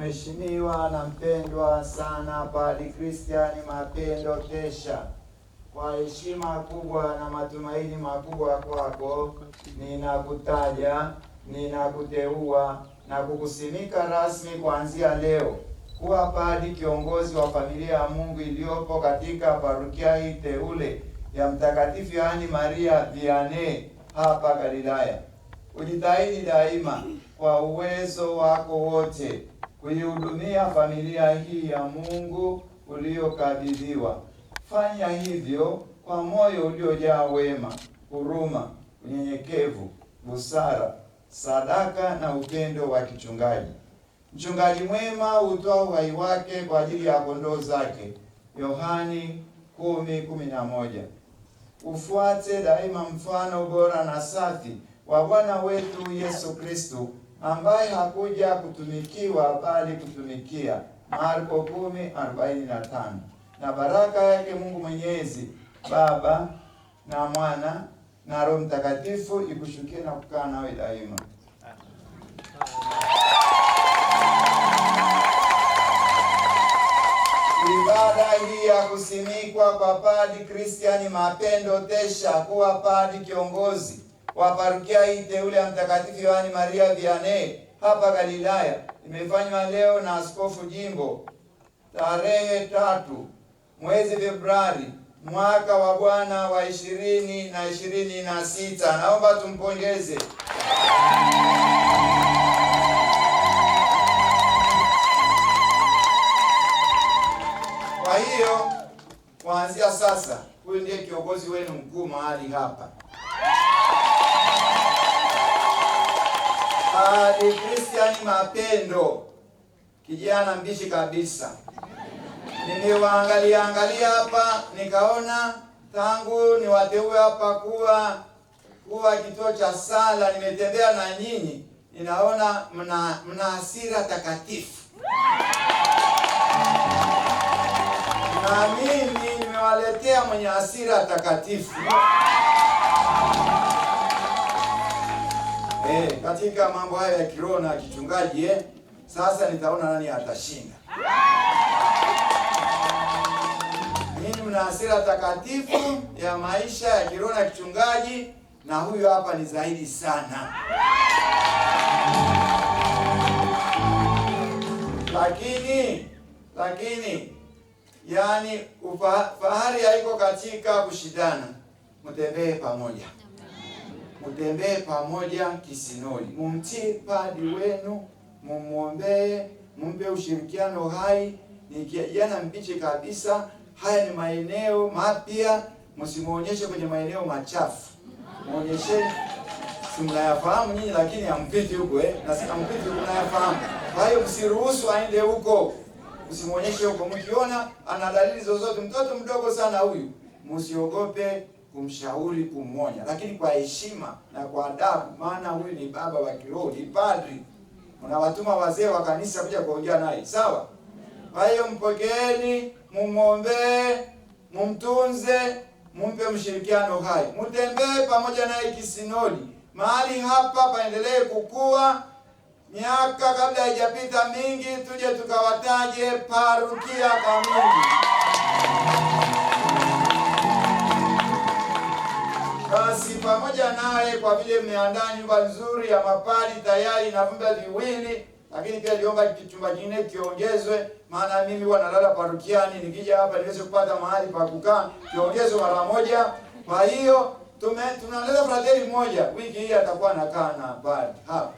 Mheshimiwa na mpendwa sana Padre Christian Mapendo Tesha, kwa heshima kubwa na matumaini makubwa kwako, ninakutaja, ninakuteua na kukusimika rasmi kuanzia leo kuwa padri kiongozi wa familia ya Mungu iliyopo katika parokia hii teule ya Mtakatifu Yohane Maria Vianney hapa Galilaya. Ujitahidi daima kwa uwezo wako wote kuihudumia familia hii ya Mungu uliyokabidhiwa. Fanya hivyo kwa moyo uliojaa wema, huruma, unyenyekevu, busara, sadaka na upendo wa kichungaji. Mchungaji mwema hutoa uhai wake kwa ajili ya kondoo zake. Yohani 10:11. Ufuate daima mfano bora na safi wa Bwana wetu Yesu Kristo, ambaye hakuja kutumikiwa bali kutumikia. Marko 10:45. Na baraka yake Mungu Mwenyezi, Baba na Mwana na Roho Mtakatifu ikushukie na kukaa nawe daima. Ibada hii ya kusimikwa kwa Padre Christian Mapendo Tesha kuwa padri kiongozi wa parokia hii teule ya Mtakatifu Yohane Maria Vianney hapa Galilaya imefanywa leo na Askofu Jimbo tarehe 3 mwezi Februari mwaka wa Bwana wa 2026. Naomba tumpongeze. Kwa hiyo kuanzia sasa huyu ndiye kiongozi wenu mkuu mahali hapa. Padre Christian Mapendo, kijana mbishi kabisa. Niliwaangalia hapa nikaona tangu niwateue hapa kuwa kituo cha sala, nimetembea na nyinyi, ninaona mna hasira takatifu. Na mimi nimewaletea mwenye hasira takatifu. Katika mambo haya ya kiroho na kichungaji sasa nitaona nani atashinda. Mimi mna hasira takatifu ya maisha ya kiroho na kichungaji, na huyu hapa ni zaidi sana. Lakini yani fahari haiko katika kushindana. Mtembee pamoja kisinodi. Mumtii padri wenu, mumuombee, mumpe ushirikiano hai. Ni kijana mbichi kabisa. Haya ni maeneo mapya, msimuonyeshe kwenye maeneo machafu. Muonyesheni, si mnayafahamu nyinyi, lakini hampiti huko na si hampiti huko, mnayafahamu. Kwa hiyo msiruhusu aende huko. Msimuonyeshe huko. Mkiona ana dalili zozote, mtoto mdogo sana huyu, msiogope kumshauri, kumwonya, lakini kwa heshima na kwa adabu, maana huyu ni baba wa kiroho, ni padri. Mnawatuma wazee wa kanisa kuja kuongea naye, sawa? Kwa hiyo mpokeeni, mumwombee, mumtunze, mumpe mshirikiano hai. Mtembee pamoja naye kisinodi. Mahali hapa paendelee kukua. Miaka kabla haijapita mingi, tuje tukawataje parokia kamili. Basi pamoja naye, kwa vile mmeandaa nyumba nzuri ya mapadi tayari na vyumba viwili, lakini pia liomba chumba kingine kiongezwe, maana mimi huwa nalala parokiani, nikija hapa niweze kupata mahali pa kukaa, kiongezwe mara moja. Kwa hiyo tunaleta frateli mmoja wiki hii atakuwa anakaa na padri hapa.